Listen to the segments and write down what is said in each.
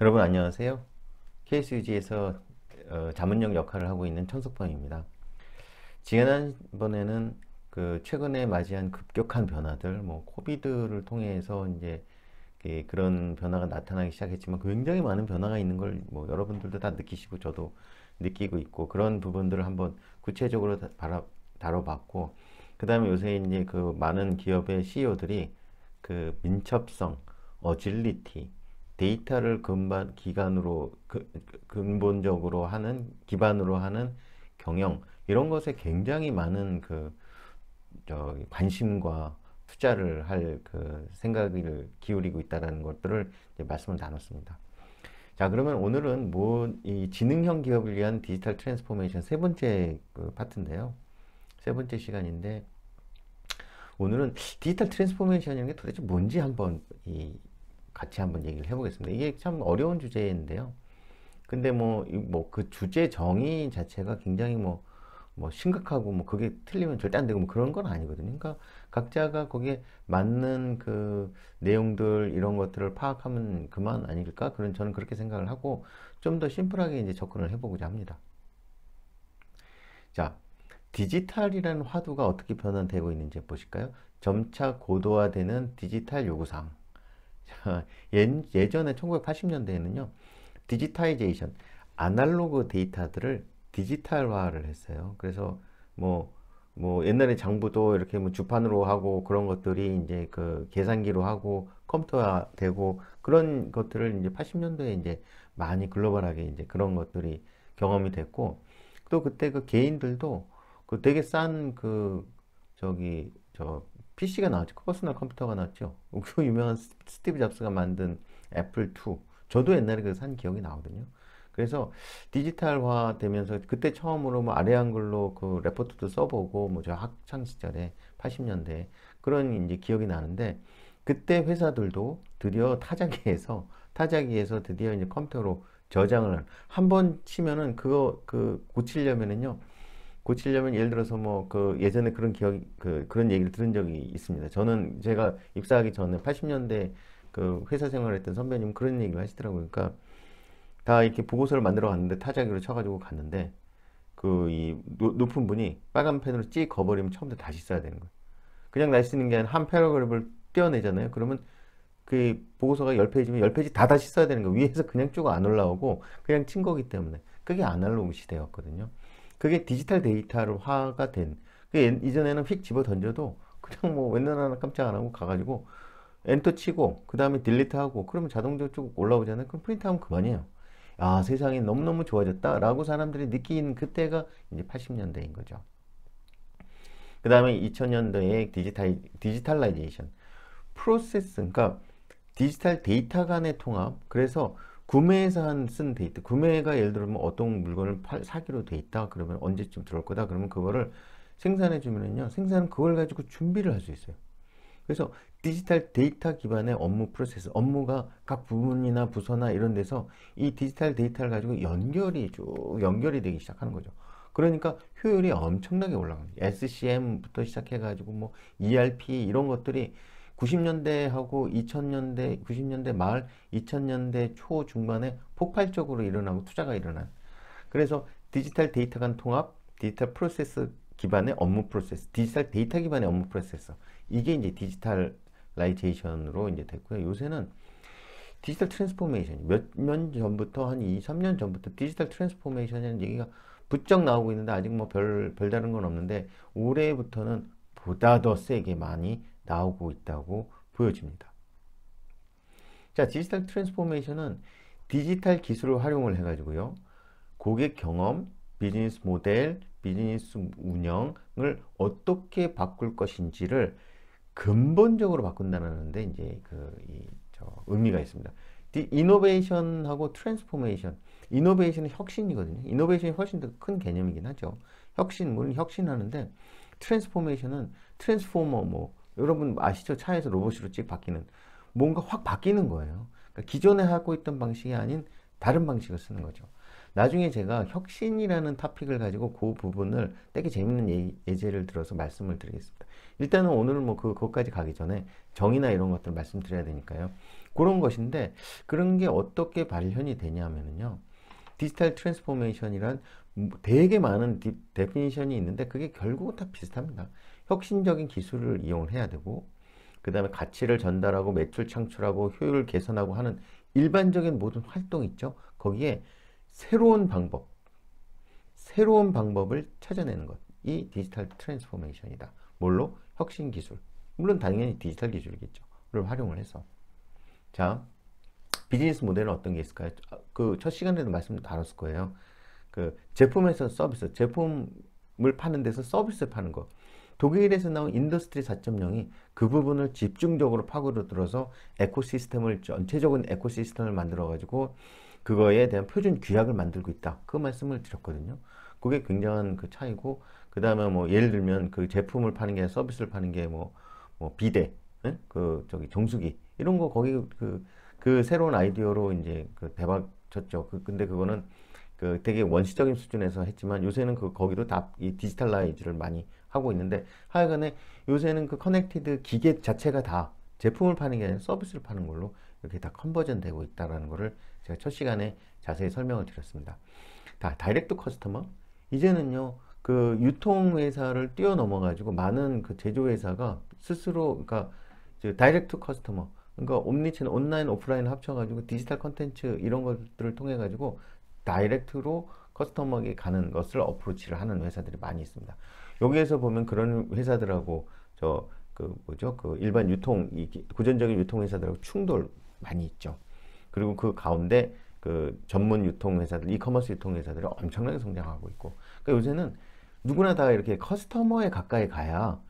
여러분 안녕하세요. KSUG에서 자문역 역할을 하고 있는 천석범입니다. 지난번에는 그 최근에 맞이한 급격한 변화들, 뭐 코비드를 통해서 이제 그런 변화가 나타나기 시작했지만 굉장히 많은 변화가 있는 걸 뭐 여러분들도 다 느끼시고 저도 느끼고 있고 그런 부분들을 한번 구체적으로 다뤄봤고, 그 다음에 요새 이제 그 많은 기업의 CEO들이 그 민첩성, 어질리티, 데이터를 근본적으로 하는 기반으로 하는 경영, 이런 것에 굉장히 많은 관심과 투자를 할 그 생각을 기울이고 있다는 것들을 이제 말씀을 나눴습니다. 자, 그러면 오늘은 이 지능형 기업을 위한 디지털 트랜스포메이션 세 번째 그 파트인데요. 세 번째 시간인데, 오늘은 디지털 트랜스포메이션이라는 게 도대체 뭔지 같이 한번 얘기를 해보겠습니다. 이게 참 어려운 주제인데요. 근데 그 주제 정의 자체가 굉장히 심각하고 그게 틀리면 절대 안 되고 그런 건 아니거든요. 그러니까 각자가 거기에 맞는 그 내용들 이런 것들을 파악하면 그만 아닐까? 저는 그렇게 생각을 하고 좀 더 심플하게 이제 접근을 해보고자 합니다. 자, 디지털이라는 화두가 어떻게 변화되고 있는지 보실까요? 점차 고도화되는 디지털 요구사항. 자, 예전에 1980년대에는요, 디지타이제이션, 아날로그 데이터들을 디지털화를 했어요. 그래서 뭐, 옛날에 장부도 이렇게 주판으로 하고 그런 것들이 이제 그 계산기로 하고 컴퓨터화 되고 그런 것들을 이제 80년도에 이제 많이 글로벌하게 이제 그런 것들이 경험이 됐고, 또 그때 그 개인들도 그 되게 싼 PC가 나왔죠. 퍼스널 컴퓨터가 나왔죠. 그 유명한 스티브 잡스가 만든 애플 2. 저도 옛날에 그 산 기억이 나거든요. 그래서 디지털화 되면서 그때 처음으로 아래 한글로 그 레포트도 써보고 저 학창 시절에 80년대 그런 이제 기억이 나는데, 그때 회사들도 드디어 타자기에서 드디어 이제 컴퓨터로 저장을 한 번 치면은 고치려면 예를 들어서 예전에 그런 얘기를 들은 적이 있습니다. 제가 입사하기 전에 80년대 그 회사 생활했던 선배님 그런 얘기를 하시더라고요. 그러니까 다 이렇게 보고서를 만들어 갔는데 타자기로 쳐가지고 갔는데 이 높은 분이 빨간 펜으로 찍 거버리면 처음부터 다시 써야 되는 거예요. 그냥 날 수 있는 게 아니라 한 패러그래프를 떼어내잖아요. 그러면 그 보고서가 10페이지면 10페이지 다 다시 써야 되는 거예요. 위에서 그냥 쭉 안 올라오고 그냥 친 거기 때문에. 그게 아날로그 시대였거든요. 그게 디지털 데이터화가 된. 이전에는 휙 집어 던져도 그냥 웬 하나 깜짝 안 하고 가가지고 엔터 치고 그 다음에 딜리트 하고 그러면 자동적으로 쭉 올라오잖아요. 그럼 프린트하면 그만이에요. 아, 세상이 너무너무 좋아졌다라고 사람들이 느낀 그때가 이제 80년대인 거죠. 그 다음에 2000년대에 디지털라이제이션. 그러니까 디지털 데이터 간의 통합. 그래서 구매에서 쓴 데이터. 구매가 예를 들면 어떤 물건을 사기로 돼 있다. 그러면 언제쯤 들어올 거다. 그러면 그거를 생산해 주면은요. 생산은 그걸 가지고 준비를 할 수 있어요. 그래서 디지털 데이터 기반의 업무 프로세스, 업무가 각 부문이나 부서나 이런 데서 이 디지털 데이터를 가지고 쭉 연결이 되기 시작하는 거죠. 그러니까 효율이 엄청나게 올라갑니다. SCM부터 시작해가지고 ERP 이런 것들이 90년대하고 2000년대, 90년대 말, 2000년대 초 중반에 폭발적으로 일어나고 투자가 일어난. 그래서 디지털 데이터 간 통합, 디지털 프로세스 기반의 업무 프로세스, 디지털 데이터 기반의 업무 프로세스. 이게 이제 디지털라이제이션으로 이제 됐고요. 요새는 디지털 트랜스포메이션, 몇 년 전부터 한 2, 3년 전부터 디지털 트랜스포메이션이라는 얘기가 부쩍 나오고 있는데 아직 별다른 건 없는데 올해부터는 보다 더 세게 많이 나오고 있다고 보여집니다. 자, 디지털 트랜스포메이션은 디지털 기술을 활용을 해가지고요. 고객 경험, 비즈니스 모델, 비즈니스 운영을 어떻게 바꿀 것인지를 근본적으로 바꾼다는데 이제 의미가 있습니다. 이노베이션하고 트랜스포메이션. 이노베이션은 혁신이거든요. 이노베이션이 훨씬 더 큰 개념이긴 하죠. 물론 혁신하는데 트랜스포메이션은 트랜스포머 여러분 아시죠? 차에서 로봇으로 찍 바뀌는 뭔가 확 바뀌는 거예요. 그러니까 기존에 하고 있던 방식이 아닌 다른 방식을 쓰는 거죠. 나중에 제가 혁신이라는 토픽을 가지고 그 부분을 되게 재밌는 예제를 들어서 말씀을 드리겠습니다. 일단은 오늘은 그것까지 가기 전에 정의나 이런 것들 말씀드려야 되니까요. 그런 것인데 그런 게 어떻게 발현이 되냐면요. 디지털 트랜스포메이션이란 되게 많은 데피니션이 있는데 그게 결국은 다 비슷합니다. 혁신적인 기술을 이용을 해야 되고 그 다음에 가치를 전달하고 매출 창출하고 효율을 개선하고 하는 일반적인 모든 활동 있죠. 거기에 새로운 방법, 새로운 방법을 찾아내는 것. 이 디지털 트랜스포메이션이다. 뭘로? 혁신 기술. 물론 당연히 디지털 기술이겠죠. 를 활용을 해서. 자, 비즈니스 모델은 어떤 게 있을까요? 그 첫 시간에도 말씀 다뤘을 거예요. 그 제품에서 서비스, 제품을 파는 데서 서비스를 파는 거. 독일에서 나온 인더스트리 4.0이 그 부분을 집중적으로 파고들어서 에코시스템을, 전체적인 에코시스템을 만들어 가지고 그거에 대한 표준 규약을 만들고 있다. 그 말씀을 드렸거든요. 그게 굉장한 그 차이고, 그 다음에 뭐 예를 들면 그 제품을 파는 게 아니라 서비스를 파는 게 뭐 비대, 예? 그 저기 정수기 이런 거 거기 그 새로운 아이디어로 이제 그 대박 쳤죠. 근데 그거는 그 되게 원시적인 수준에서 했지만 요새는 그 거기도 다 이 디지털라이즈를 많이 하고 있는데 하여간에 요새는 그 커넥티드 기계 자체가 다 제품을 파는 게 아니라 서비스를 파는 걸로 이렇게 다 컨버전 되고 있다라는 거를 제가 첫 시간에 자세히 설명을 드렸습니다. 다 다이렉트 커스터머 이제는요 그 유통회사를 뛰어넘어 가지고 많은 그 제조회사가 스스로 그러니까 다이렉트 커스터머 그러니까 옴니채널 온라인 오프라인 합쳐가지고 디지털 컨텐츠 이런 것들을 통해 가지고 다이렉트로 커스터머에게 가는 것을 어프로치를 하는 회사들이 많이 있습니다. 여기에서 보면 그런 회사들하고 저 그 뭐죠 그 일반 유통 이 고전적인 유통 회사들하고 충돌 많이 있죠. 그리고 그 가운데 그 전문 유통 회사들, 이커머스 유통 회사들이 엄청나게 성장하고 있고, 그러니까 요새는 누구나 다 이렇게 커스터머에 가까이 가야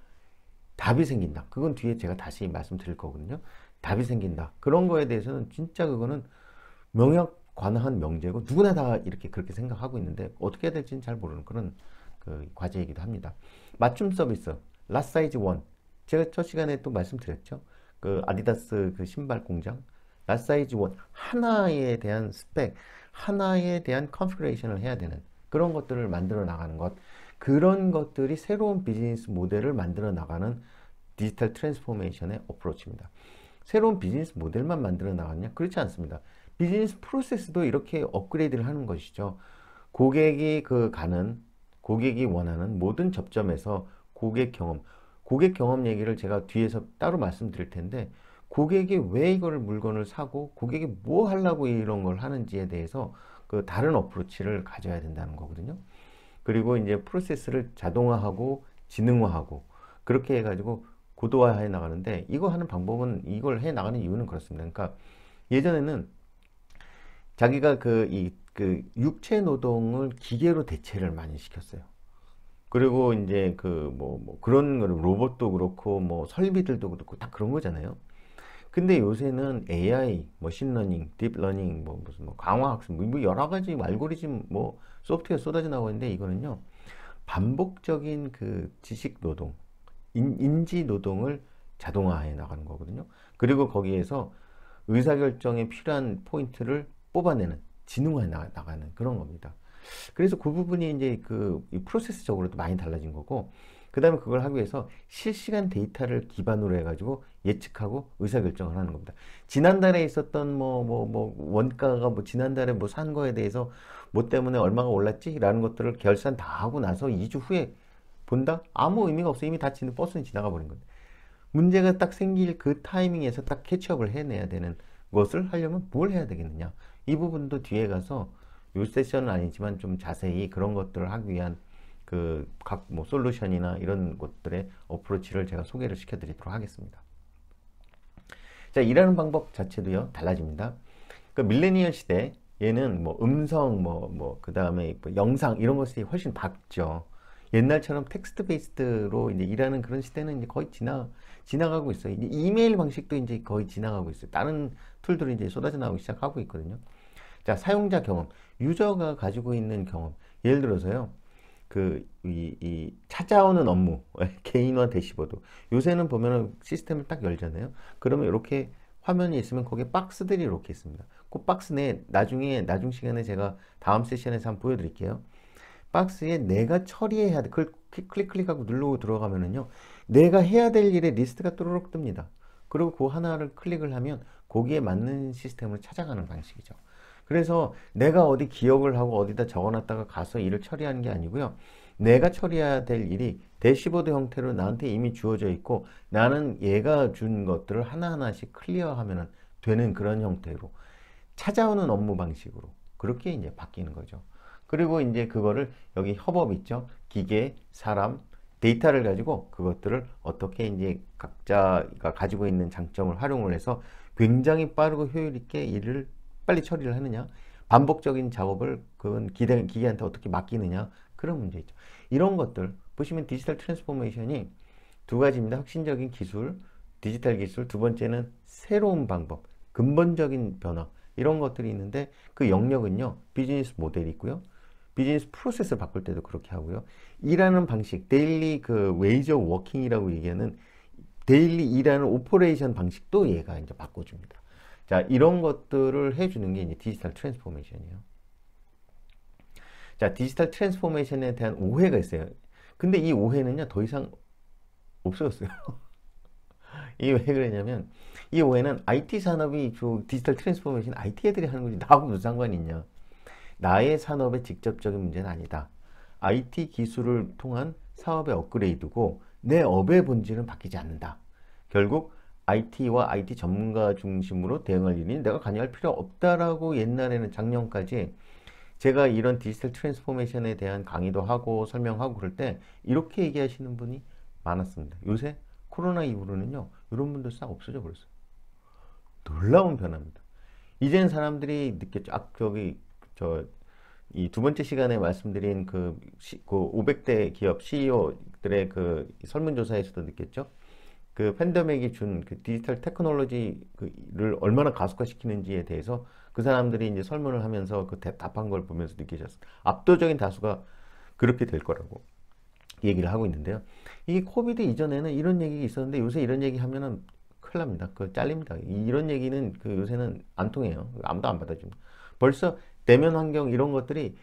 답이 생긴다. 그건 뒤에 제가 다시 말씀드릴 거거든요. 답이 생긴다. 그런 거에 대해서는 진짜 그거는 명약관화한 명제고 누구나 다 이렇게 그렇게 생각하고 있는데 어떻게 해야 될지는 잘 모르는 그런 그 과제이기도 합니다. 맞춤 서비스, 라사이즈 원. 제가 첫 시간에 또 말씀드렸죠. 그 아디다스 그 신발 공장, 라사이즈 원 하나에 대한 스펙, 하나에 대한 컨피그레이션을 해야 되는 그런 것들을 만들어 나가는 것. 그런 것들이 새로운 비즈니스 모델을 만들어 나가는 디지털 트랜스포메이션의 어프로치입니다. 새로운 비즈니스 모델만 만들어 나갔냐? 그렇지 않습니다. 비즈니스 프로세스도 이렇게 업그레이드를 하는 것이죠. 고객이 원하는 모든 접점에서 고객 경험 얘기를 제가 뒤에서 따로 말씀드릴 텐데, 고객이 왜 이걸 물건을 사고, 고객이 뭐 하려고 이런 걸 하는지에 대해서 그 다른 어프로치를 가져야 된다는 거거든요. 그리고 이제 프로세스를 자동화하고 지능화하고 그렇게 해가지고 고도화해 나가는데 이거 하는 방법은 이걸 해 나가는 이유는 그렇습니다. 그러니까 예전에는 자기가 그 육체 노동을 기계로 대체를 많이 시켰어요. 그리고 이제 뭐 그런 거를 로봇도 그렇고 뭐 설비들도 그렇고 다 그런 거잖아요. 근데 요새는 AI, 머신러닝, 딥러닝, 뭐 무슨 뭐 강화학습, 뭐 여러 가지 알고리즘, 뭐 소프트웨어 쏟아져 나오고 있는데 이거는요 반복적인 그 지식 노동, 인지 노동을 자동화해 나가는 거거든요. 그리고 거기에서 의사결정에 필요한 포인트를 뽑아내는, 지능화해 나가는 그런 겁니다. 그래서 그 부분이 이제 이 프로세스적으로도 많이 달라진 거고, 그 다음에 그걸 하기 위해서 실시간 데이터를 기반으로 해가지고 예측하고 의사결정을 하는 겁니다. 지난달에 있었던 원가가 뭐 지난달에 뭐 산 거에 대해서 뭐 때문에 얼마가 올랐지? 라는 것들을 결산 다 하고 나서 2주 후에 본다? 아무 의미가 없어. 이미 다 버스는 지나가 버린 건데. 문제가 딱 생길 그 타이밍에서 딱 캐치업을 해내야 되는 것을 하려면 뭘 해야 되겠느냐? 이 부분도 뒤에 가서 요 세션은 아니지만 좀 자세히 그런 것들을 하기 위한 그 각 뭐 솔루션이나 이런 것들의 어프로치를 제가 소개를 시켜드리도록 하겠습니다. 자, 일하는 방법 자체도요 달라집니다. 그 밀레니얼 시대 얘는 뭐 음성 그 다음에 뭐 영상 이런 것이 훨씬 밝죠. 옛날처럼 텍스트 베이스드로 이제 일하는 그런 시대는 이제 거의 지나가고 있어요. 이제 이메일 방식도 이제 거의 지나가고 있어요. 다른 툴들이 이제 쏟아져 나오기 시작하고 있거든요. 자, 사용자 경험, 유저가 가지고 있는 경험. 예를 들어서요, 이 찾아오는 업무, 개인화 대시보드. 요새는 보면은 시스템을 딱 열잖아요. 그러면 이렇게 화면이 있으면 거기에 박스들이 이렇게 있습니다. 그 박스 내에 나중 시간에 제가 다음 세션에서 한번 보여드릴게요. 박스에 내가 처리해야 돼. 그걸 클릭하고 누르고 들어가면은요, 내가 해야 될 일의 리스트가 또르륵 뜹니다. 그리고 그 하나를 클릭을 하면 거기에 맞는 시스템을 찾아가는 방식이죠. 그래서 내가 어디 기억을 하고 어디다 적어놨다가 가서 일을 처리하는 게 아니고요. 내가 처리해야 될 일이 대시보드 형태로 나한테 이미 주어져 있고 나는 얘가 준 것들을 하나하나씩 클리어하면 되는 그런 형태로 찾아오는 업무 방식으로 그렇게 이제 바뀌는 거죠. 그리고 이제 그거를 여기 협업 있죠. 기계, 사람, 데이터를 가지고 그것들을 어떻게 이제 각자가 가지고 있는 장점을 활용을 해서 굉장히 빠르고 효율 있게 일을 빨리 처리를 하느냐, 반복적인 작업을 그건 기계한테 어떻게 맡기느냐, 그런 문제 있죠. 이런 것들 보시면 디지털 트랜스포메이션이 두 가지입니다. 혁신적인 기술, 디지털 기술, 두 번째는 새로운 방법, 근본적인 변화, 이런 것들이 있는데 그 영역은요, 비즈니스 모델이 있고요. 비즈니스 프로세스를 바꿀 때도 그렇게 하고요. 일하는 방식, 데일리 그 웨이즈 오브 워킹이라고 얘기하는 데일리 일하는 오퍼레이션 방식도 얘가 이제 바꿔줍니다. 자, 이런 것들을 해주는 게 이제 디지털 트랜스포메이션이에요. 자, 디지털 트랜스포메이션에 대한 오해가 있어요. 근데 이 오해는요, 더 이상 없어졌어요. 이게 왜 그러냐면, 이 오해는 IT 산업이 디지털 트랜스포메이션 IT 애들이 하는 거지, 나하고 무슨 상관이 있냐. 나의 산업의 직접적인 문제는 아니다. IT 기술을 통한 사업의 업그레이드고 내 업의 본질은 바뀌지 않는다. 결국 IT와 IT 전문가 중심으로 대응할 일이 내가 관여할 필요 없다라고 옛날에는 작년까지 제가 이런 디지털 트랜스포메이션에 대한 강의도 하고 설명하고 그럴 때 이렇게 얘기하시는 분이 많았습니다. 요새 코로나 이후로는요, 이런 분들 싹 없어져 버렸어요. 놀라운 변화입니다. 이젠 사람들이 느꼈죠. 이 두 번째 시간에 말씀드린 그 500대 기업 CEO들의 그 설문조사에서도 느꼈죠. 그 팬데믹이 준 그 디지털 테크놀로지를 얼마나 가속화시키는지에 대해서 그 사람들이 이제 설문을 하면서 그 답한 걸 보면서 느끼셨어요. 압도적인 다수가 그렇게 될 거라고 얘기를 하고 있는데요. 이게 코비드 이전에는 이런 얘기가 있었는데 요새 이런 얘기 하면은 큰일 납니다. 그 잘립니다. 이런 얘기는 그 요새는 안 통해요. 아무도 안 받아줍니다. 벌써 대면 환경 이런 것들이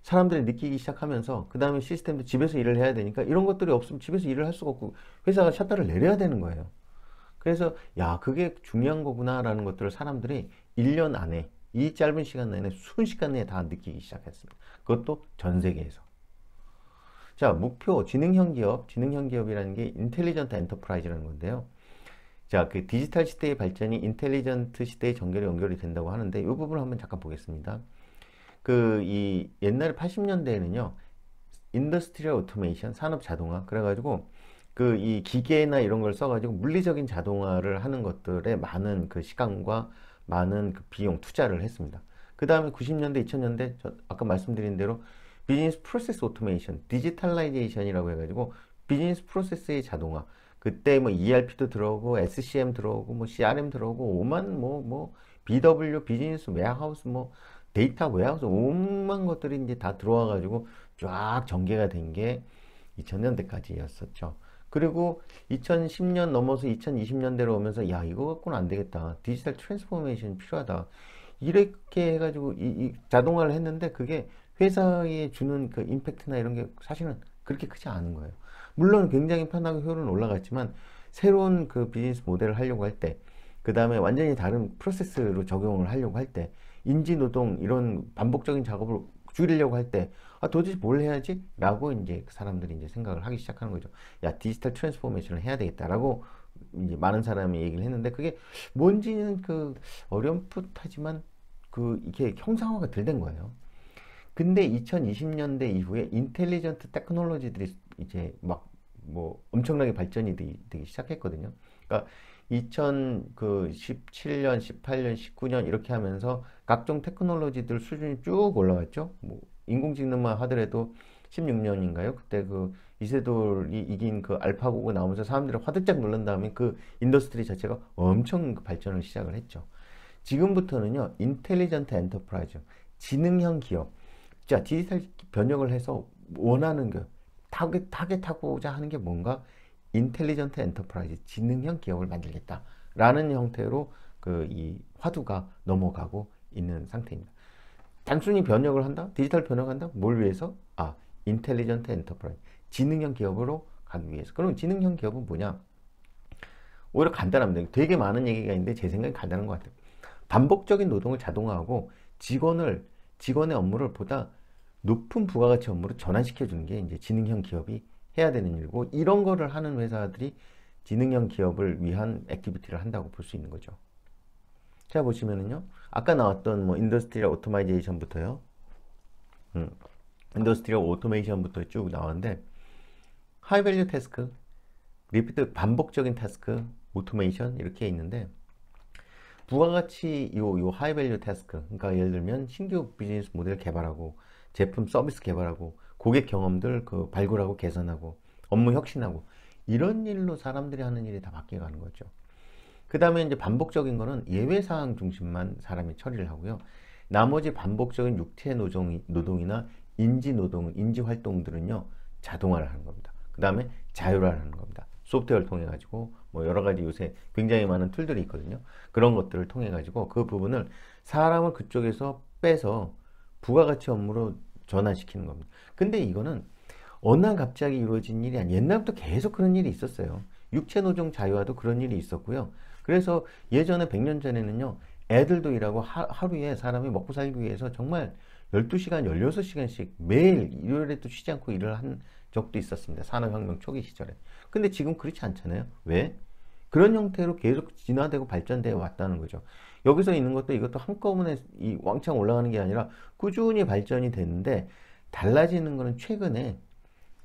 사람들이 느끼기 시작하면서 그 다음에 시스템도 집에서 일을 해야 되니까 이런 것들이 없으면 집에서 일을 할 수가 없고 회사가 샷다를 내려야 되는 거예요. 그래서 야, 그게 중요한 거구나 라는 것들을 사람들이 1년 안에 이 짧은 시간 내에 순식간 내에 다 느끼기 시작했습니다. 그것도 전 세계에서. 자, 목표 지능형 기업, 지능형 기업이라는 게 인텔리전트 엔터프라이즈라는 건데요. 자, 그 디지털 시대의 발전이 인텔리전트 시대의 연결이 된다고 하는데 이 부분을 한번 잠깐 보겠습니다. 이 옛날 80년대에는요, 인더스트리얼 오토메이션, 산업 자동화, 그래가지고 이 기계나 이런 걸 써가지고 물리적인 자동화를 하는 것들에 많은 그 시간과 많은 그 비용 투자를 했습니다. 그 다음에 90년대, 2000년대, 아까 말씀드린 대로 비즈니스 프로세스 오토메이션, 디지털라이제이션이라고 해가지고 비즈니스 프로세스의 자동화. 그때 뭐 ERP도 들어오고 SCM 들어오고 뭐 CRM 들어오고 오만 BW 비즈니스 웨어하우스 데이터 웨어하우스 온만 것들이 이제 다 들어와가지고 쫙 전개가 된 게 2000년대까지였었죠. 그리고 2010년 넘어서 2020년대로 오면서 야, 이거 갖고는 안 되겠다. 디지털 트랜스포메이션이 필요하다. 이렇게 해가지고 이 자동화를 했는데 그게 회사에 주는 그 임팩트나 이런 게 사실은 그렇게 크지 않은 거예요. 물론 굉장히 편하고 효율은 올라갔지만 새로운 그 비즈니스 모델을 하려고 할 때, 그 다음에 완전히 다른 프로세스로 적용을 하려고 할 때, 인지 노동 이런 반복적인 작업을 줄이려고 할 때, 아, 도대체 뭘 해야지? 라고 이제 사람들이 이제 생각을 하기 시작하는 거죠. 야, 디지털 트랜스포메이션을 해야 되겠다라고 이제 많은 사람이 얘기를 했는데 그게 뭔지는 어렴풋하지만 이게 형상화가 덜 된 거예요. 근데 2020년대 이후에 인텔리전트 테크놀로지들이 이제 엄청나게 발전이 되기 시작했거든요. 그러니까 2017년, 18년, 19년 이렇게 하면서 각종 테크놀로지들 수준이 쭉 올라갔죠. 인공지능만 하더라도 16년인가요? 그때 이세돌이 이긴 알파고가 나오면서 사람들이 화들짝 놀란 다음에 그 인더스트리 자체가 엄청 발전을 시작을 했죠. 지금부터는요, 인텔리전트 엔터프라이즈, 지능형 기업. 자, 디지털 변형을 해서 원하는 타겟하고자 하는 게 뭔가 인텔리전트 엔터프라이즈, 지능형 기업을 만들겠다 라는 형태로 이 화두가 넘어가고 있는 상태입니다. 단순히 변형을 한다? 디지털 변형한다? 뭘 위해서? 아, 인텔리전트 엔터프라이즈, 지능형 기업으로 가기 위해서. 그럼 지능형 기업은 뭐냐? 오히려 간단합니다. 되게 많은 얘기가 있는데 제 생각엔 간단한 것 같아요. 반복적인 노동을 자동화하고 직원의 업무를 보다 높은 부가가치 업무로 전환시켜 주는 게 이제 지능형 기업이 해야 되는 일이고, 이런 거를 하는 회사들이 지능형 기업을 위한 액티비티를 한다고 볼 수 있는 거죠. 자, 보시면은요, 아까 나왔던 뭐 인더스트리얼 오토마이제이션부터요, 인더스트리얼 오토메이션부터 쭉 나왔는데, 하이밸류 태스크, 리피트 반복적인 태스크, 오토메이션 이렇게 있는데, 부가가치 요 하이밸류 태스크, 그러니까 예를 들면 신규 비즈니스 모델 개발하고 제품 서비스 개발하고 고객 경험들 그 발굴하고 개선하고 업무 혁신하고 이런 일로 사람들이 하는 일이 다 바뀌어가는 거죠. 그 다음에 이제 반복적인 거는 예외 사항 중심만 사람이 처리를 하고요. 나머지 반복적인 육체 노동이나 인지 노동, 인지 활동들은요, 자동화를 하는 겁니다. 그 다음에 자율화를 하는 겁니다. 소프트웨어를 통해 가지고 뭐 여러 가지 요새 굉장히 많은 툴들이 있거든요. 그런 것들을 통해 가지고 그 부분을 사람을 그쪽에서 빼서 부가가치 업무로 전환시키는 겁니다. 근데 이거는 어느 날 갑자기 이루어진 일이 아니에요. 옛날부터 계속 그런 일이 있었어요. 육체노동 자유화도 그런 일이 있었고요. 그래서 예전에 100년 전에는요, 애들도 일하고 하루에 사람이 먹고 살기 위해서 정말 12시간, 16시간씩 매일 일요일에도 쉬지 않고 일을 한 적도 있었습니다. 산업혁명 초기 시절에. 근데 지금 그렇지 않잖아요. 왜? 그런 형태로 계속 진화되고 발전되어 왔다는 거죠. 여기서 있는 것도 이것도 한꺼번에 이 왕창 올라가는 게 아니라 꾸준히 발전이 됐는데, 달라지는 거는 최근에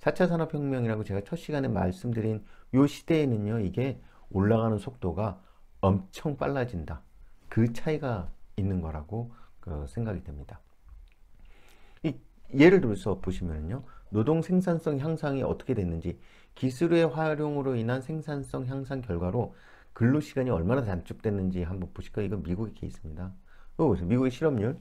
4차 산업혁명이라고 제가 첫 시간에 말씀드린 요 시대에는요, 이게 올라가는 속도가 엄청 빨라진다. 그 차이가 있는 거라고 생각이 됩니다. 예를 들어서 보시면요, 노동 생산성 향상이 어떻게 됐는지, 기술의 활용으로 인한 생산성 향상 결과로 근로시간이 얼마나 단축됐는지 한번 보실까요? 이건 미국의 케이스입니다. 이거 보세요. 미국의 실업률.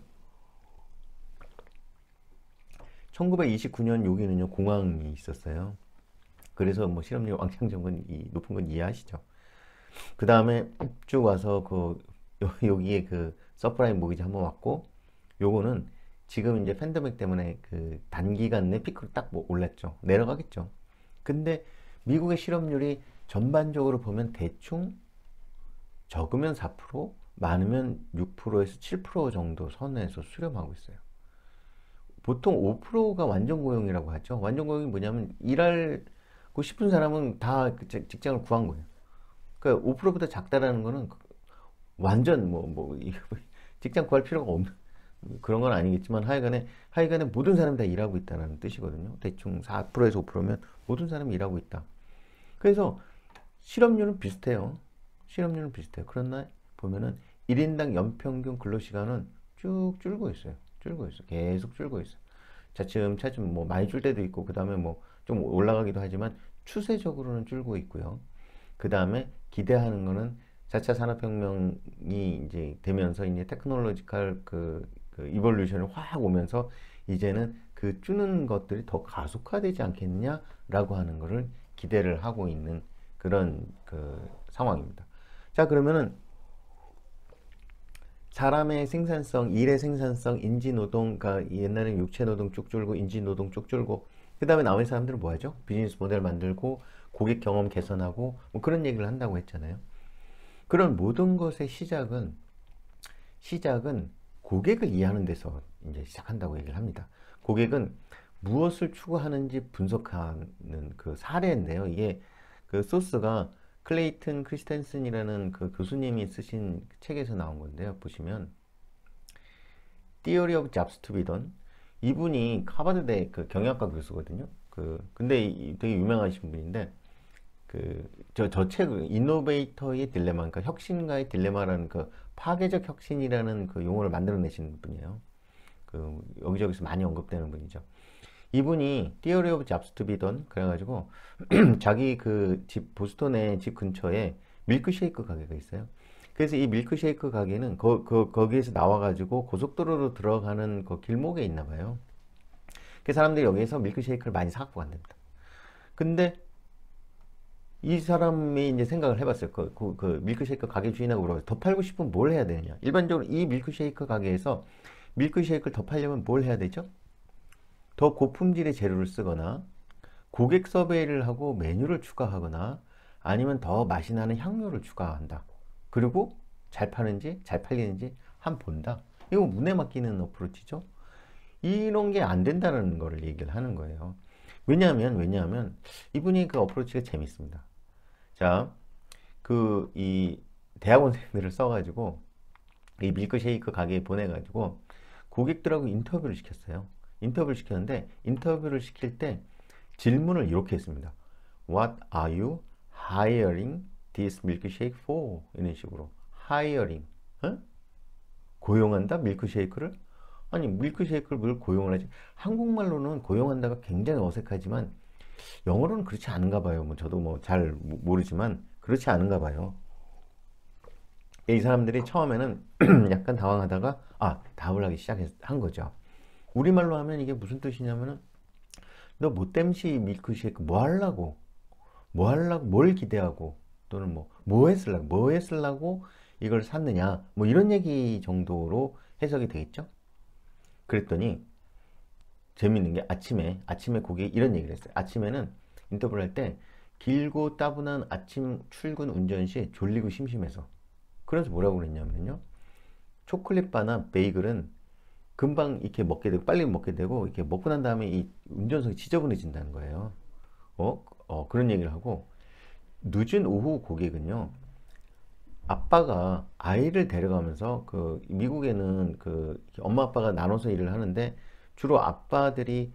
1929년 여기는요, 공황이 있었어요. 그래서 뭐 실업률 왕창 높은 건 이해하시죠? 그 다음에 쭉 와서 여기에 그 서프라임 모기지 한번 왔고, 요거는 지금 이제 팬데믹 때문에 그 단기간 내 피크로 딱 뭐 올랐죠. 내려가겠죠. 근데 미국의 실업률이 전반적으로 보면 대충 적으면 4%, 많으면 6%에서 7% 정도 선에서 수렴하고 있어요. 보통 5%가 완전 고용이라고 하죠. 완전 고용이 뭐냐면 일하고 싶은 사람은 다 직장을 구한 거예요. 그러니까 5%보다 작다라는 거는 완전 직장 구할 필요가 없는 그런 건 아니겠지만, 하여간에 모든 사람이 다 일하고 있다는 뜻이거든요. 대충 4%에서 5%면 모든 사람이 일하고 있다. 그래서 실업률은 비슷해요. 실업률은 비슷해요. 그러나 보면은 1인당 연평균 근로시간은 쭉 줄고 있어요. 줄고 있어. 계속 줄고 있어. 차츰차츰 뭐 많이 줄 때도 있고, 그 다음에 뭐 좀 올라가기도 하지만 추세적으로는 줄고 있고요. 그 다음에 기대하는 거는 4차 산업혁명이 이제 되면서 이제 테크놀로지컬 이볼루션이 확 오면서 이제는 그 주는 것들이 더 가속화되지 않겠냐라고 하는 거를 기대를 하고 있는 그런 상황입니다. 자, 그러면은 사람의 생산성, 일의 생산성, 인지노동, 그러니까 옛날에는 육체노동 쭉 줄고 인지노동 쭉 줄고, 그 다음에 나머지 사람들은 뭐 하죠? 비즈니스 모델 만들고 고객 경험 개선하고 뭐 그런 얘기를 한다고 했잖아요. 그런 모든 것의 시작은 고객을 이해하는 데서 이제 시작한다고 얘기를 합니다. 고객은 무엇을 추구하는지 분석하는 그 사례인데요. 이게 그 소스가 클레이튼 크리스텐슨이라는 그 교수님이 쓰신 책에서 나온 건데요. 보시면 Theory of Jobs to be Done, 이분이 하버드대 그 경영학과 교수거든요. 근데 되게 유명하신 분인데, 저 책을 이노베이터의 딜레마, 그러니까 혁신가의 딜레마라는 그 파괴적 혁신이라는 그 용어를 만들어내신 분이에요. 여기저기서 많이 언급되는 분이죠. 이분이 Theory of Jobs to be Done 그래가지고 자기 보스턴의 집 근처에 밀크쉐이크 가게가 있어요. 그래서 이 밀크쉐이크 가게는 거기에서 나와가지고 고속도로로 들어가는 그 길목에 있나 봐요. 그 사람들이 여기에서 밀크쉐이크를 많이 사갖고 간답니다. 근데 이 사람이 이제 생각을 해봤어요. 밀크쉐이크 가게 주인하고 물어봐서 더 팔고 싶으면 뭘 해야 되느냐. 일반적으로 이 밀크쉐이크 가게에서 밀크쉐이크를 더 팔려면 뭘 해야 되죠? 더 고품질의 재료를 쓰거나 고객 서베이를 하고 메뉴를 추가하거나 아니면 더 맛이 나는 향료를 추가한다. 그리고 잘 파는지 잘 팔리는지 한번 본다. 이거 운에 맡기는 어프로치죠. 이런 게 안 된다는 거를 얘기를 하는 거예요. 왜냐하면 이분이 그 어프로치가 재밌습니다. 자, 이 대학원생들을 써가지고 이 밀크쉐이크 가게에 보내가지고 고객들하고 인터뷰를 시켰어요. 인터뷰를 시켰는데 인터뷰를 시킬 때 질문을 이렇게 했습니다. What are you hiring this milkshake for? 이런 식으로 hiring, 어? 고용한다? 밀크쉐이크를? 아니 밀크쉐이크를 뭘 고용을 하지? 한국말로는 고용한다가 굉장히 어색하지만 영어로는 그렇지 않은가 봐요. 뭐 저도 뭐 잘 모르지만 그렇지 않은가 봐요. 이 사람들이 처음에는 약간 당황하다가 답을 하기 시작한 거죠. 우리말로 하면 이게 무슨 뜻이냐면은 너 못됨시 밀크쉐이크 뭐 하려고? 뭐 하려고? 뭘 기대하고? 또는 뭐 했으려고 이걸 샀느냐? 뭐 이런 얘기 정도로 해석이 되겠죠? 그랬더니 재밌는 게 아침에 고객이 이런 얘기를 했어요. 아침에는 인터뷰를 할 때 길고 따분한 아침 출근 운전 시 졸리고 심심해서 그래서 뭐라고 그랬냐면요. 초콜릿바나 베이글은 금방 이렇게 먹게 되고 빨리 먹게 되고 이렇게 먹고 난 다음에 이 운전석이 지저분해진다는 거예요. 그런 얘기를 하고 늦은 오후 고객은요. 아빠가 아이를 데려가면서 미국에는 엄마 아빠가 나눠서 일을 하는데 주로 아빠들이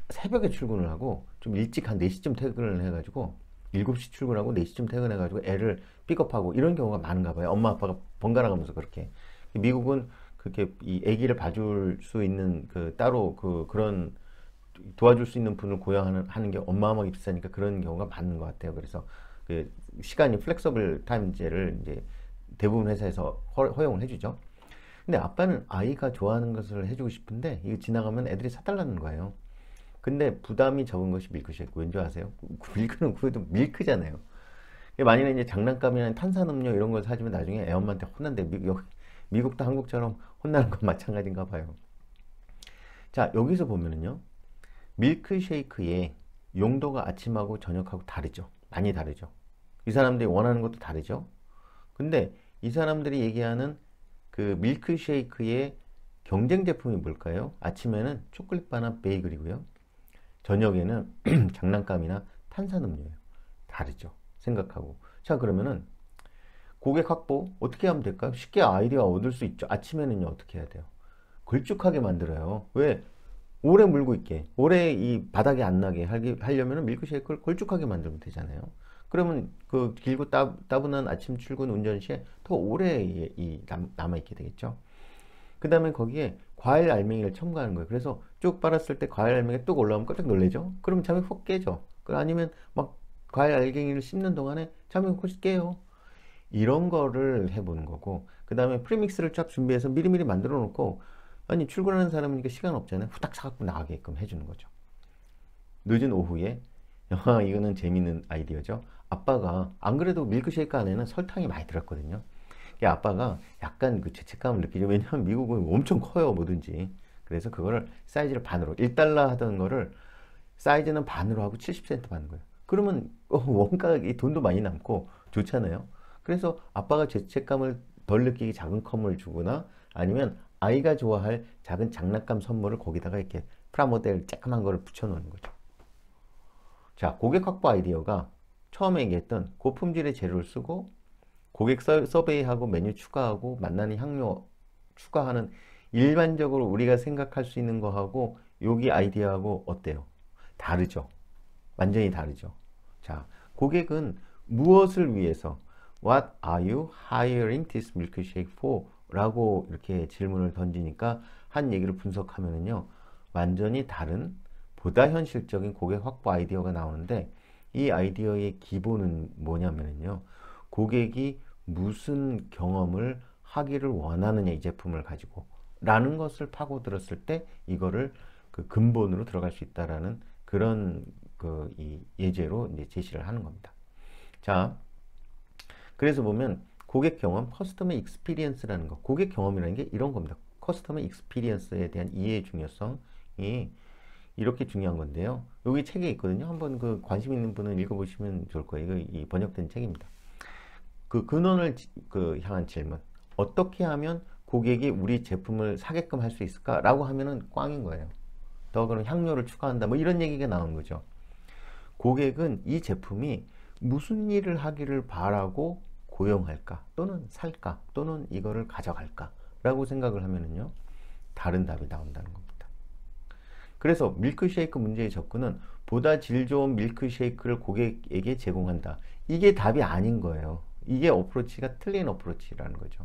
새벽에 출근을 하고 좀 일찍 한 4시쯤 퇴근을 해가지고 7시 출근하고 4시쯤 퇴근해가지고 애를 픽업하고 이런 경우가 많은가 봐요. 엄마 아빠가 번갈아 가면서 그렇게. 미국은 그렇게 이 아기를 봐줄 수 있는 따로 그런 도와줄 수 있는 분을 고용하는 게 어마어마하게 비싸니까 그런 경우가 많은 것 같아요. 그래서 시간이 플렉서블 타임제를 이제 대부분 회사에서 허용을 해주죠. 근데 아빠는 아이가 좋아하는 것을 해주고 싶은데 이거 지나가면 애들이 사달라는 거예요. 근데 부담이 적은 것이 밀크쉐이크. 왠지 아세요? 밀크는 그래도 밀크잖아요. 만약에 이제 장난감이나 탄산음료 이런 걸 사주면 나중에 애 엄마한테 혼난대. 미국도 한국처럼 혼나는 건 마찬가지인가 봐요. 자, 여기서 보면은요. 밀크쉐이크의 용도가 아침하고 저녁하고 다르죠. 많이 다르죠. 이 사람들이 원하는 것도 다르죠. 근데 이 사람들이 얘기하는 밀크쉐이크의 경쟁 제품이 뭘까요? 아침에는 초콜릿바나 베이글이고요. 저녁에는 장난감이나 탄산음료예요. 다르죠. 생각하고. 자, 그러면은 고객 확보 어떻게 하면 될까요? 쉽게 아이디어 얻을 수 있죠. 아침에는요, 어떻게 해야 돼요? 걸쭉하게 만들어요. 왜? 오래 물고 있게, 오래 이 바닥에 안 나게 하려면 밀크쉐이크를 걸쭉하게 만들면 되잖아요. 그러면 길고 따분한 아침 출근 운전 시에 더 오래 남아있게 되겠죠. 그 다음에 거기에 과일 알맹이를 첨가하는 거예요. 그래서 쭉 빨았을 때 과일 알맹이가 뚝 올라오면 깜짝 놀래죠? 그럼 잠이 훅 깨죠. 아니면 막 과일 알갱이를 씹는 동안에 잠이 훅 깨요. 이런 거를 해보는 거고, 그 다음에 프리믹스를 쫙 준비해서 미리미리 만들어 놓고, 아니 출근하는 사람이니까 시간 없잖아요. 후딱 사갖고 나가게끔 해주는 거죠. 늦은 오후에 이거는 재밌는 아이디어죠. 아빠가 안 그래도 밀크쉐이크 안에는 설탕이 많이 들었거든요. 아빠가 약간 죄책감을 느끼죠. 왜냐하면 미국은 엄청 커요, 뭐든지. 그래서 그거를 사이즈를 반으로 1달러 하던 거를 사이즈는 반으로 하고 70센트 받는 거예요. 그러면 원가 돈도 많이 남고 좋잖아요. 그래서 아빠가 죄책감을 덜 느끼게 작은 컵을 주거나 아니면 아이가 좋아할 작은 장난감 선물을 거기다가 이렇게 프라모델 쬐끄만 거를 붙여놓는 거죠. 자, 고객 확보 아이디어가 처음에 얘기했던 고품질의 재료를 쓰고 고객 서베이하고 메뉴 추가하고 만나는 향료 추가하는 일반적으로 우리가 생각할 수 있는 거하고 여기 아이디어하고 어때요? 다르죠. 완전히 다르죠. 자, 고객은 무엇을 위해서 What are you hiring this milkshake for? 라고 이렇게 질문을 던지니까 한 얘기를 분석하면은요. 완전히 다른 보다 현실적인 고객 확보 아이디어가 나오는데 이 아이디어의 기본은 뭐냐면요. 고객이 무슨 경험을 하기를 원하느냐 이 제품을 가지고 라는 것을 파고들었을 때 이거를 근본으로 들어갈 수 있다라는 그런 이 예제로 이제 제시를 하는 겁니다. 자, 그래서 보면 고객 경험, 커스터머 익스피리언스라는 거, 고객 경험이라는 게 이런 겁니다. 커스터머 익스피리언스에 대한 이해의 중요성이 이렇게 중요한 건데요. 여기 책에 있거든요. 한번 관심 있는 분은 읽어보시면 좋을 거예요. 이 번역된 책입니다. 그 근원을 향한 질문. 어떻게 하면 고객이 우리 제품을 사게끔 할 수 있을까라고 하면은 꽝인 거예요. 더 그럼 향료를 추가한다. 뭐 이런 얘기가 나오는 거죠. 고객은 이 제품이 무슨 일을 하기를 바라고 고용할까 또는 살까 또는 이거를 가져갈까 라고 생각을 하면은요 다른 답이 나온다는 겁니다. 그래서 밀크쉐이크 문제의 접근은 보다 질 좋은 밀크쉐이크를 고객에게 제공한다. 이게 답이 아닌 거예요. 이게 어프로치가 틀린 어프로치라는 거죠.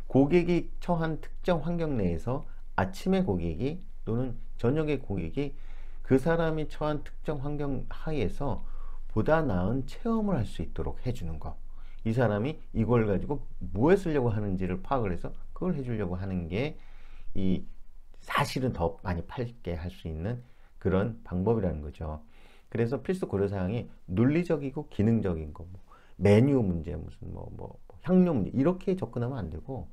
고객이 처한 특정 환경 내에서 아침의 고객이 또는 저녁의 고객이 그 사람이 처한 특정 환경 하에서 보다 나은 체험을 할 수 있도록 해주는 거. 이 사람이 이걸 가지고 뭐에 쓰려고 하는지를 파악을 해서 그걸 해주려고 하는 게 이 사실은 더 많이 팔게 할 수 있는 그런 방법이라는 거죠. 그래서 필수 고려사항이 논리적이고 기능적인 거, 뭐 메뉴 문제, 무슨 뭐 향료 문제 이렇게 접근하면 안 되고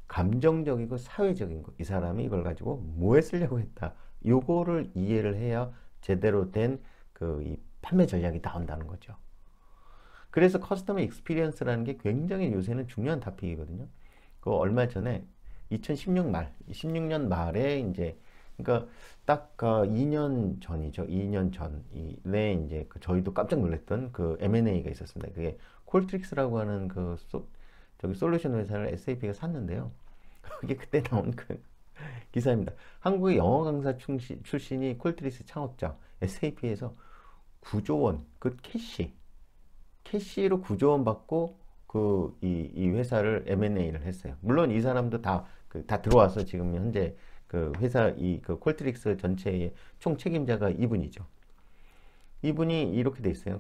감정적이고 사회적인 거, 이 사람이 이걸 가지고 뭐에 쓰려고 했다. 요거를 이해를 해야 제대로 된 그 이 판매 전략이 나온다는 거죠. 그래서 커스터머 익스피리언스라는 게 굉장히 요새는 중요한 토픽이거든요. 그 얼마 전에 16년 말에 이제 그러니까 딱 2년 전이죠. 2년 전에 이제 저희도 깜짝 놀랐던 그 M&A가 있었습니다. 그게 콜트릭스라고 하는 저기 솔루션 회사를 SAP가 샀는데요. 그게 그때 나온 그 기사입니다. 한국의 영어 강사 출신이 콜트릭스 창업자 SAP에서 9조 원, 캐시로 9조 원 받고 이 회사를 M&A를 했어요. 물론 이 사람도 다 들어와서 지금 현재 그 회사 그 콜트릭스 전체의 총 책임자가 이분이죠. 이분이 이렇게 돼 있어요.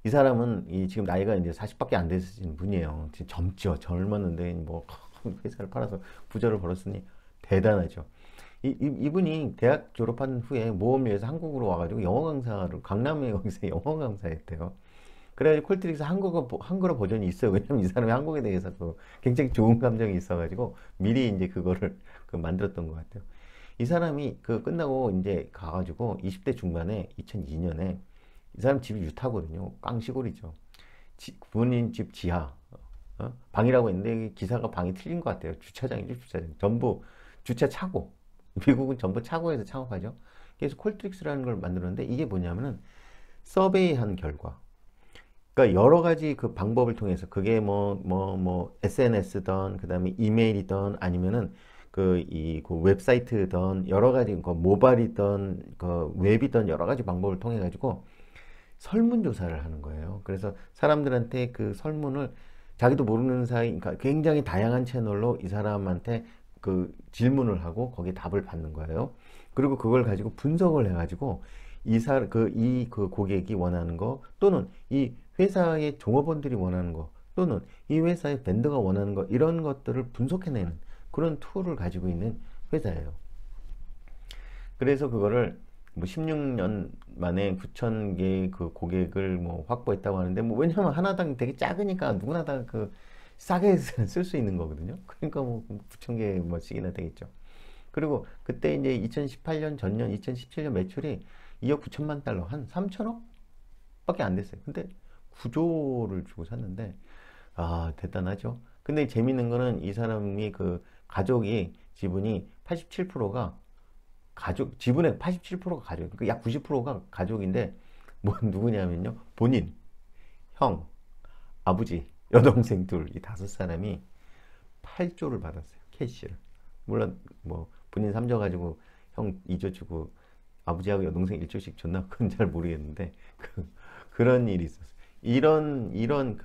이 사람은 지금 나이가 이제 40밖에 안 되신 분이에요. 지금 젊죠. 젊었는데 뭐 회사를 팔아서 부자를 벌었으니 대단하죠. 이분이 대학 졸업한 후에 모험리에서 한국으로 와가지고 영어 강사를 강남에 거기서 영어 강사했대요. 그래가지고 콜트릭스 한글어 버전이 있어요. 왜냐면 이 사람이 한국에 대해서 굉장히 좋은 감정이 있어가지고 미리 이제 그거를 만들었던 것 같아요. 이 사람이 끝나고 이제 가가지고 20대 중반에 2002년에 이 사람 집이 유타거든요. 깡시골이죠. 부모님 집 지하 방이라고 했는데 기사가 방이 틀린 것 같아요. 주차장이죠, 주차장. 전부 주차 차고. 미국은 전부 차고에서 창업하죠. 그래서 콜트릭스라는 걸 만들었는데 이게 뭐냐면은 서베이한 결과. 그러니까 여러 가지 그 방법을 통해서 그게 SNS든 그다음에 이메일이든 아니면은 그 웹사이트든 여러 가지 모바일이든 웹이든 여러 가지 방법을 통해 가지고 설문조사를 하는 거예요. 그래서 사람들한테 그 설문을 자기도 모르는 사이, 그러니까 굉장히 다양한 채널로 이 사람한테 질문을 하고 거기에 답을 받는 거예요. 그리고 그걸 가지고 분석을 해가지고 그 고객이 원하는 거 또는 이 회사의 종업원들이 원하는 거 또는 이 회사의 밴드가 원하는 거 이런 것들을 분석해내는 그런 툴을 가지고 있는 회사예요. 그래서 그거를 16년 만에 9,000개 그 고객을 확보했다고 하는데 왜냐면 하나당 되게 작으니까 누구나 다 싸게 쓸 수 있는 거거든요. 그러니까 9,000개 뭐씩이나 되겠죠. 그리고 그때 이제 2018년 전년 2017년 매출이 2억 9천만 달러 한 3천억 밖에 안 됐어요. 근데 9조를 주고 샀는데 대단하죠. 근데 재밌는 거는 이 사람이 지분이 87%가 지분의 87%가 가족, 그러니까 약 90%가 가족인데 누구냐면요. 본인, 형, 아버지, 여동생 둘, 이 5사람이 8조를 받았어요. 캐시를. 물론 본인 3조 가지고 형 2조 주고 아버지하고 여동생 1조씩 줬나? 그건 잘 모르겠는데 그런 일이 있었어요. 이런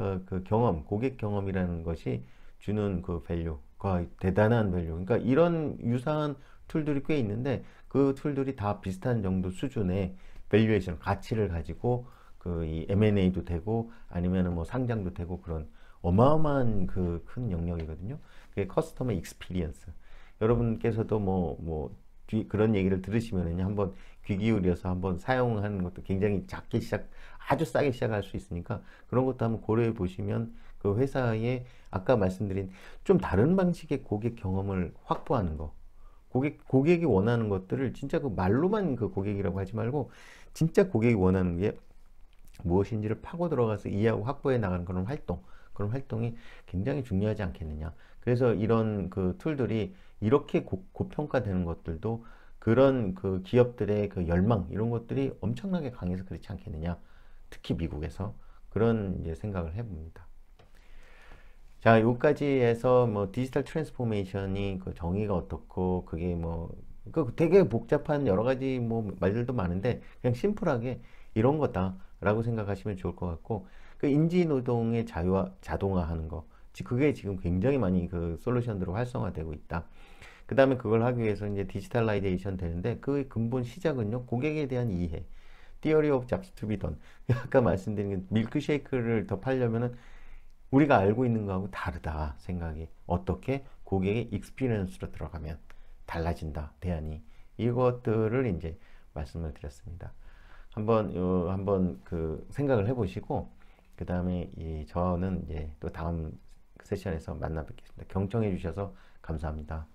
경험, 고객 경험이라는 것이 주는 밸류가 대단한 밸류. 그러니까 이런 유사한 툴들이 꽤 있는데 그 툴들이 다 비슷한 정도 수준의 밸류에이션, 가치를 가지고 이 M&A도 되고 아니면은 상장도 되고 그런 어마어마한 큰 영역이거든요. 그게 커스터머 익스피리언스. 여러분께서도 그런 얘기를 들으시면은 한번 귀 기울여서 한번 사용하는 것도 굉장히 아주 싸게 시작할 수 있으니까 그런 것도 한번 고려해 보시면 그 회사의 아까 말씀드린 좀 다른 방식의 고객 경험을 확보하는 거. 고객이 원하는 것들을 진짜 말로만 고객이라고 하지 말고 진짜 고객이 원하는 게 무엇인지를 파고 들어가서 이해하고 확보해 나가는 그런 활동이 굉장히 중요하지 않겠느냐. 그래서 이런 그 툴들이 이렇게 고평가되는 것들도 그런 그 기업들의 그 열망 이런 것들이 엄청나게 강해서 그렇지 않겠느냐. 특히 미국에서 그런 이제 생각을 해봅니다. 자, 여기까지 해서 뭐 디지털 트랜스포메이션이 그 정의가 어떻고 그게 뭐 그 되게 복잡한 여러 가지 뭐 말들도 많은데 그냥 심플하게 이런 거다라고 생각하시면 좋을 것 같고 그 인지 노동의 자동화하는 거 그게 지금 굉장히 많이 그 솔루션으로 활성화되고 있다. 그 다음에 그걸 하기 위해서 이제 디지털라이제이션 되는데 그 근본 시작은요 고객에 대한 이해. Theory of jobs to be done. 아까 말씀드린 밀크쉐이크를 더 팔려면은 우리가 알고 있는 거하고 다르다 생각이 어떻게 고객의 익스피리언스로 들어가면 달라진다 대안이 이것들을 이제 말씀을 드렸습니다. 한번 그 생각을 해보시고 그 다음에 저는 이제 또 다음 세션에서 만나 뵙겠습니다. 경청해 주셔서 감사합니다.